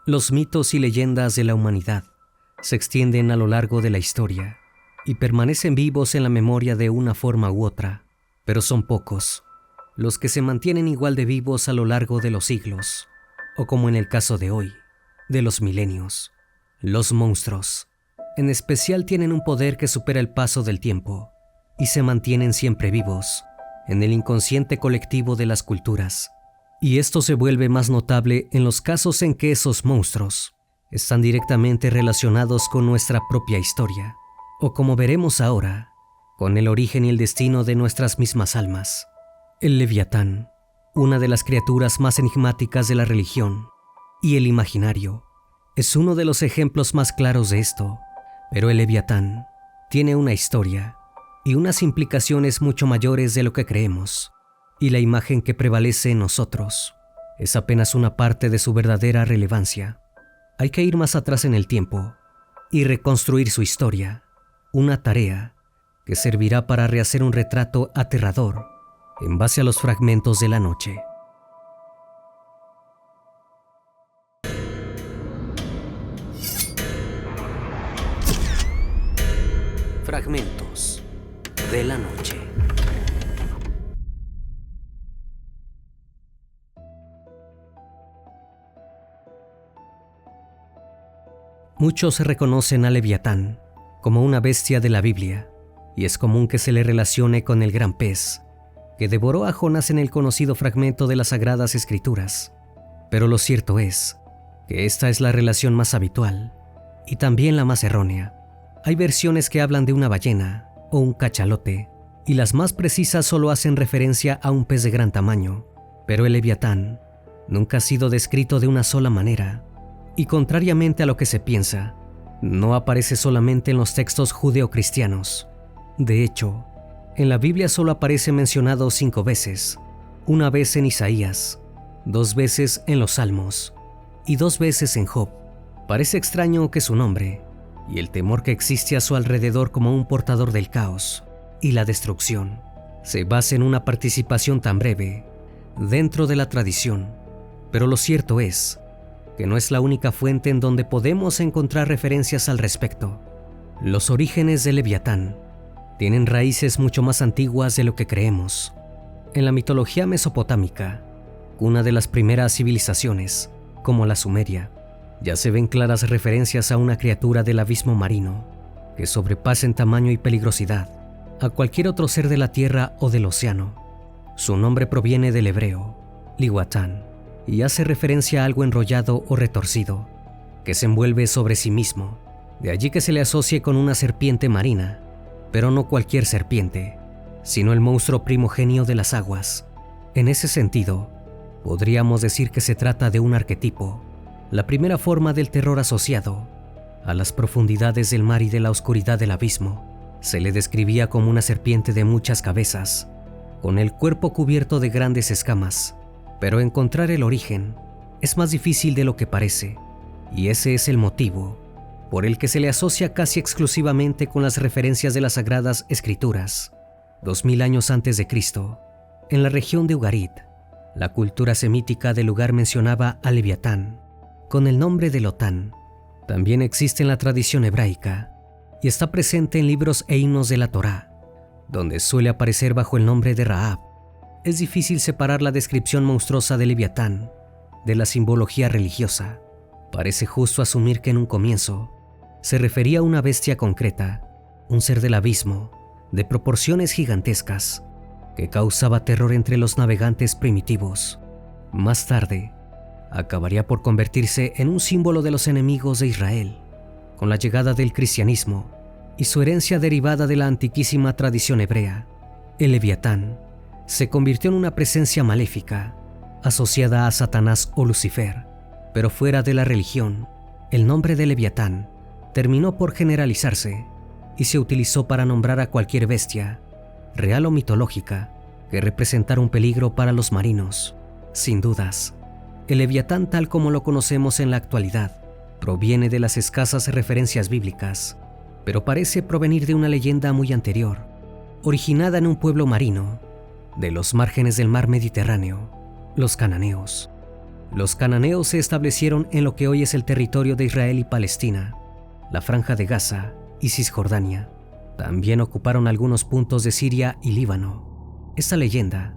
Los mitos y leyendas de la humanidad se extienden a lo largo de la historia y permanecen vivos en la memoria de una forma u otra, pero son pocos los que se mantienen igual de vivos a lo largo de los siglos, o como en el caso de hoy, de los milenios. Los monstruos, en especial, tienen un poder que supera el paso del tiempo y se mantienen siempre vivos en el inconsciente colectivo de las culturas. Y esto se vuelve más notable en los casos en que esos monstruos están directamente relacionados con nuestra propia historia, o como veremos ahora, con el origen y el destino de nuestras mismas almas. El Leviatán, una de las criaturas más enigmáticas de la religión y el imaginario, es uno de los ejemplos más claros de esto. Pero el Leviatán tiene una historia y unas implicaciones mucho mayores de lo que creemos, y la imagen que prevalece en nosotros es apenas una parte de su verdadera relevancia. Hay que ir más atrás en el tiempo y reconstruir su historia, una tarea que servirá para rehacer un retrato aterrador en base a los fragmentos de la noche. Fragmentos de la noche. Muchos reconocen a Leviatán como una bestia de la Biblia, y es común que se le relacione con el gran pez que devoró a Jonás en el conocido fragmento de las Sagradas Escrituras. Pero lo cierto es que esta es la relación más habitual y también la más errónea. Hay versiones que hablan de una ballena o un cachalote, y las más precisas solo hacen referencia a un pez de gran tamaño. Pero el Leviatán nunca ha sido descrito de una sola manera, y contrariamente a lo que se piensa, no aparece solamente en los textos judeocristianos. De hecho, en la Biblia solo aparece mencionado 5 veces, una vez en Isaías, 2 veces en los Salmos y 2 veces en Job. Parece extraño que su nombre y el temor que existe a su alrededor como un portador del caos y la destrucción se base en una participación tan breve dentro de la tradición. Pero lo cierto es que no es la única fuente en donde podemos encontrar referencias al respecto. Los orígenes del Leviatán tienen raíces mucho más antiguas de lo que creemos. En la mitología mesopotámica, una de las primeras civilizaciones, como la sumeria, ya se ven claras referencias a una criatura del abismo marino que sobrepasa en tamaño y peligrosidad a cualquier otro ser de la tierra o del océano. Su nombre proviene del hebreo, Liwatán, y hace referencia a algo enrollado o retorcido que se envuelve sobre sí mismo. De allí que se le asocie con una serpiente marina, pero no cualquier serpiente, sino el monstruo primogenio de las aguas. En ese sentido, podríamos decir que se trata de un arquetipo, la primera forma del terror asociado a las profundidades del mar y de la oscuridad del abismo. Se le describía como una serpiente de muchas cabezas, con el cuerpo cubierto de grandes escamas, pero encontrar el origen es más difícil de lo que parece, y ese es el motivo por el que se le asocia casi exclusivamente con las referencias de las Sagradas Escrituras. 2000 años antes de Cristo, en la región de Ugarit, la cultura semítica del lugar mencionaba a Leviatán con el nombre de Lotán. También existe en la tradición hebraica y está presente en libros e himnos de la Torá, donde suele aparecer bajo el nombre de Rahab. Es difícil separar la descripción monstruosa de Leviatán de la simbología religiosa. Parece justo asumir que en un comienzo se refería a una bestia concreta, un ser del abismo, de proporciones gigantescas, que causaba terror entre los navegantes primitivos. Más tarde, acabaría por convertirse en un símbolo de los enemigos de Israel, con la llegada del cristianismo y su herencia derivada de la antiquísima tradición hebrea. El Leviatán se convirtió en una presencia maléfica, asociada a Satanás o Lucifer, pero fuera de la religión, el nombre de Leviatán terminó por generalizarse y se utilizó para nombrar a cualquier bestia, real o mitológica, que representara un peligro para los marinos. Sin dudas, el Leviatán tal como lo conocemos en la actualidad proviene de las escasas referencias bíblicas, pero parece provenir de una leyenda muy anterior, originada en un pueblo marino de los márgenes del mar Mediterráneo, los cananeos. Los cananeos se establecieron en lo que hoy es el territorio de Israel y Palestina, la Franja de Gaza y Cisjordania. También ocuparon algunos puntos de Siria y Líbano. Esta leyenda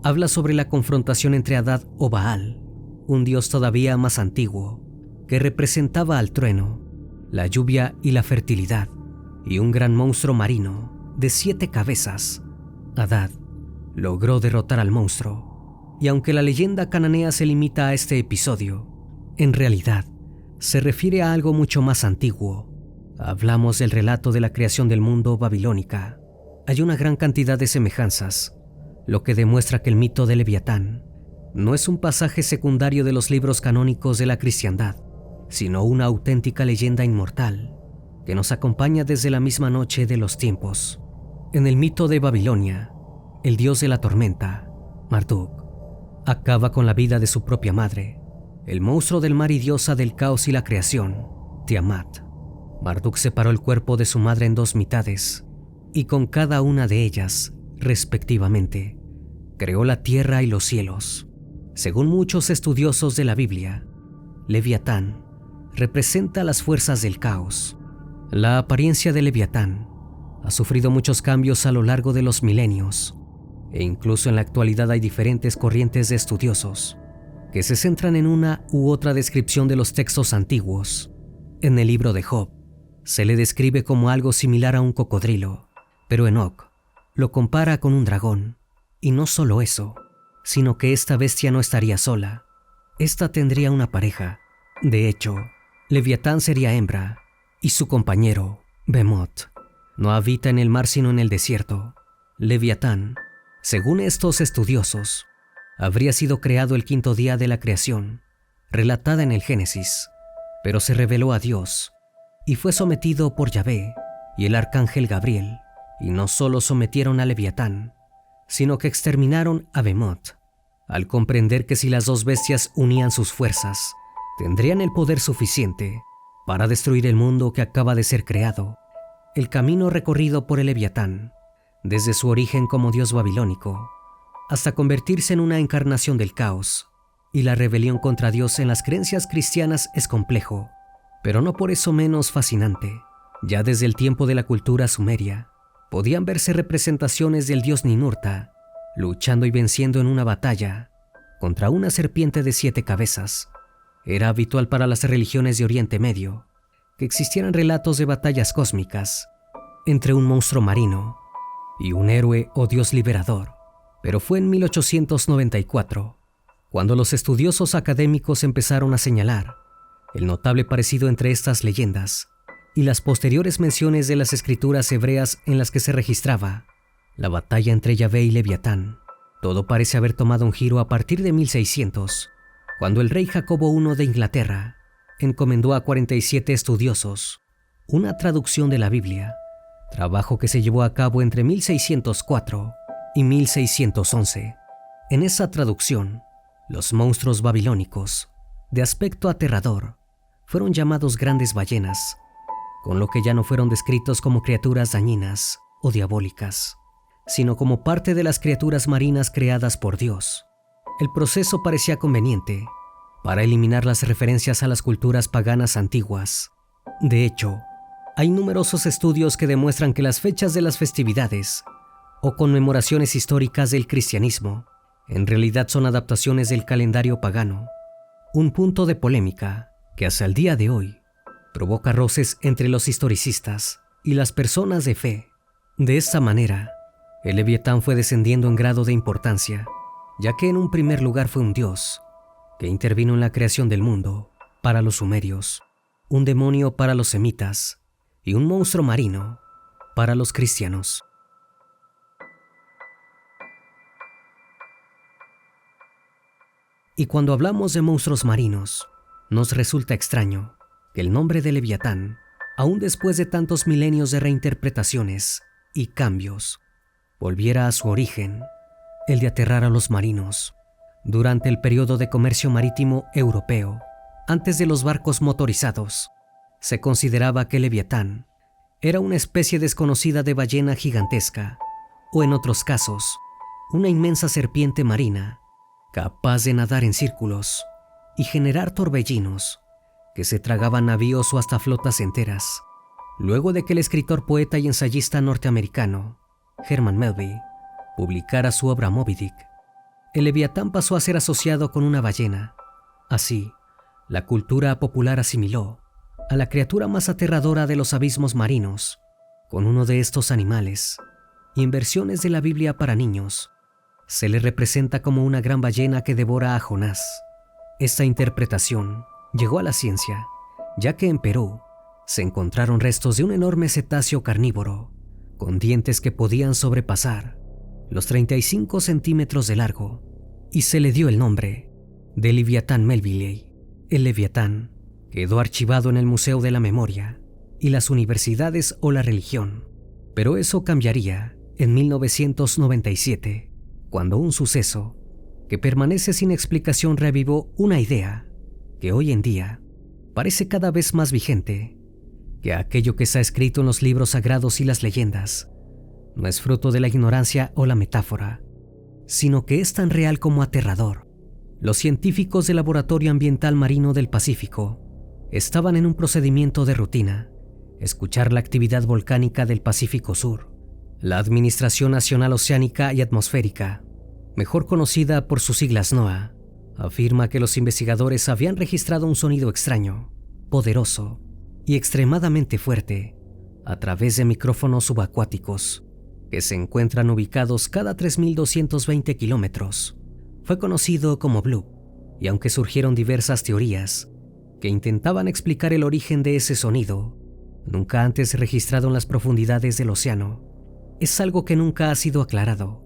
habla sobre la confrontación entre Adad o Baal, un dios todavía más antiguo, que representaba al trueno, la lluvia y la fertilidad, y un gran monstruo marino de 7 cabezas. Adad logró derrotar al monstruo, y aunque la leyenda cananea se limita a este episodio, en realidad se refiere a algo mucho más antiguo. Hablamos del relato de la creación del mundo babilónica. Hay una gran cantidad de semejanzas, lo que demuestra que el mito de Leviatán no es un pasaje secundario de los libros canónicos de la cristiandad, sino una auténtica leyenda inmortal que nos acompaña desde la misma noche de los tiempos. En el mito de Babilonia, el dios de la tormenta, Marduk, acaba con la vida de su propia madre, el monstruo del mar y diosa del caos y la creación, Tiamat. Marduk separó el cuerpo de su madre en 2 mitades, y con cada una de ellas, respectivamente, creó la tierra y los cielos. Según muchos estudiosos de la Biblia, Leviatán representa las fuerzas del caos. La apariencia de Leviatán ha sufrido muchos cambios a lo largo de los milenios, e incluso en la actualidad hay diferentes corrientes de estudiosos que se centran en una u otra descripción de los textos antiguos. En el libro de Job se le describe como algo similar a un cocodrilo, pero Enoc lo compara con un dragón. Y no solo eso, sino que esta bestia no estaría sola. Esta tendría una pareja. De hecho, Leviatán sería hembra, y su compañero, Behemoth, no habita en el mar sino en el desierto. Leviatán, según estos estudiosos, habría sido creado el 5º día de la creación, relatada en el Génesis, pero se rebeló a Dios y fue sometido por Yahvé y el arcángel Gabriel, y no solo sometieron a Leviatán, sino que exterminaron a Behemoth, al comprender que si las 2 bestias unían sus fuerzas, tendrían el poder suficiente para destruir el mundo que acaba de ser creado. El camino recorrido por el Leviatán, desde su origen como dios babilónico, hasta convertirse en una encarnación del caos y la rebelión contra Dios en las creencias cristianas, es complejo, pero no por eso menos fascinante. Ya desde el tiempo de la cultura sumeria, podían verse representaciones del dios Ninurta luchando y venciendo en una batalla contra una serpiente de 7 cabezas. Era habitual para las religiones de Oriente Medio que existieran relatos de batallas cósmicas entre un monstruo marino y un héroe o dios liberador. Pero fue en 1894 cuando los estudiosos académicos empezaron a señalar el notable parecido entre estas leyendas y las posteriores menciones de las escrituras hebreas en las que se registraba la batalla entre Yahvé y Leviatán. Todo parece haber tomado un giro a partir de 1600, cuando el rey Jacobo I de Inglaterra encomendó a 47 estudiosos una traducción de la Biblia, trabajo que se llevó a cabo entre 1604 y 1611. En esa traducción, los monstruos babilónicos, de aspecto aterrador, fueron llamados grandes ballenas, con lo que ya no fueron descritos como criaturas dañinas o diabólicas, sino como parte de las criaturas marinas creadas por Dios. El proceso parecía conveniente para eliminar las referencias a las culturas paganas antiguas. De hecho, hay numerosos estudios que demuestran que las fechas de las festividades o conmemoraciones históricas del cristianismo en realidad son adaptaciones del calendario pagano, un punto de polémica que hasta el día de hoy provoca roces entre los historicistas y las personas de fe. De esta manera, el Leviatán fue descendiendo en grado de importancia, ya que en un primer lugar fue un dios que intervino en la creación del mundo para los sumerios, un demonio para los semitas y un monstruo marino para los cristianos. Y cuando hablamos de monstruos marinos, nos resulta extraño que el nombre de Leviatán, aún después de tantos milenios de reinterpretaciones y cambios, volviera a su origen, el de aterrar a los marinos. Durante el periodo de comercio marítimo europeo, antes de los barcos motorizados, se consideraba que Leviatán era una especie desconocida de ballena gigantesca, o en otros casos, una inmensa serpiente marina capaz de nadar en círculos y generar torbellinos que se tragaban navíos o hasta flotas enteras. Luego de que el escritor, poeta y ensayista norteamericano Herman Melville publicara su obra Moby Dick, el Leviatán pasó a ser asociado con una ballena. Así, la cultura popular asimiló a la criatura más aterradora de los abismos marinos con uno de estos animales, y en versiones de la Biblia para niños se le representa como una gran ballena que devora a Jonás. Esta interpretación llegó a la ciencia, ya que en Perú se encontraron restos de un enorme cetáceo carnívoro con dientes que podían sobrepasar los 35 centímetros de largo, y se le dio el nombre de Leviatán Melvillei. El Leviatán quedó archivado en el Museo de la Memoria y las universidades o la religión, pero eso cambiaría en 1997, cuando un suceso que permanece sin explicación reavivó una idea que hoy en día parece cada vez más vigente, que aquello que está escrito en los libros sagrados y las leyendas no es fruto de la ignorancia o la metáfora, sino que es tan real como aterrador. Los científicos del Laboratorio Ambiental Marino del Pacífico estaban en un procedimiento de rutina: escuchar la actividad volcánica del Pacífico Sur. La Administración Nacional Oceánica y Atmosférica, mejor conocida por sus siglas NOAA, afirma que los investigadores habían registrado un sonido extraño, poderoso y extremadamente fuerte a través de micrófonos subacuáticos que se encuentran ubicados cada 3.220 kilómetros. Fue conocido como Bloop, y aunque surgieron diversas teorías que intentaban explicar el origen de ese sonido, nunca antes registrado en las profundidades del océano, es algo que nunca ha sido aclarado.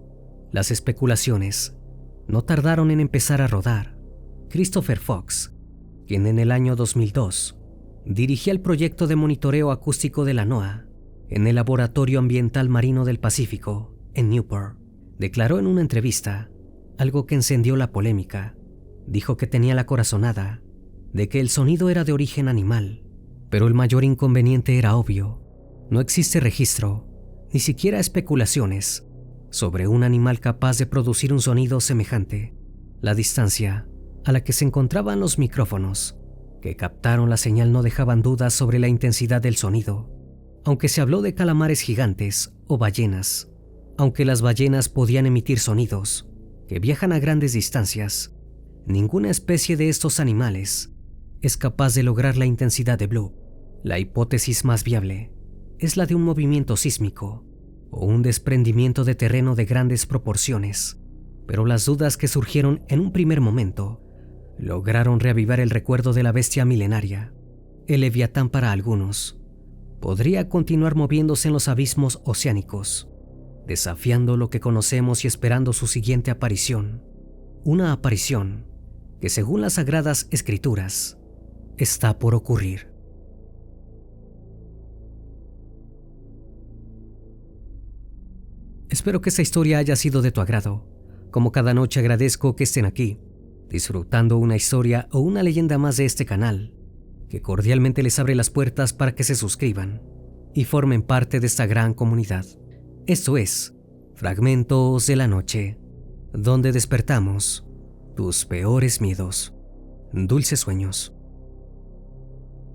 Las especulaciones no tardaron en empezar a rodar. Christopher Fox, quien en el año 2002 dirigía el proyecto de monitoreo acústico de la NOAA en el Laboratorio Ambiental Marino del Pacífico, en Newport, declaró en una entrevista algo que encendió la polémica. Dijo que tenía la corazonada de que el sonido era de origen animal, pero el mayor inconveniente era obvio: no existe registro, ni siquiera especulaciones, sobre un animal capaz de producir un sonido semejante. La distancia a la que se encontraban los micrófonos que captaron la señal no dejaban dudas sobre la intensidad del sonido. Aunque se habló de calamares gigantes o ballenas, aunque las ballenas podían emitir sonidos que viajan a grandes distancias, ninguna especie de estos animales es capaz de lograr la intensidad de Bloop. La hipótesis más viable es la de un movimiento sísmico o un desprendimiento de terreno de grandes proporciones, pero las dudas que surgieron en un primer momento lograron reavivar el recuerdo de la bestia milenaria. El Leviatán, para algunos, podría continuar moviéndose en los abismos oceánicos, desafiando lo que conocemos y esperando su siguiente aparición. Una aparición que, según las Sagradas Escrituras, está por ocurrir. Espero que esta historia haya sido de tu agrado. Como cada noche, agradezco que estén aquí, disfrutando una historia o una leyenda más de este canal, que cordialmente les abre las puertas para que se suscriban y formen parte de esta gran comunidad. Esto es Fragmentos de la Noche, donde despertamos tus peores miedos. Dulces sueños.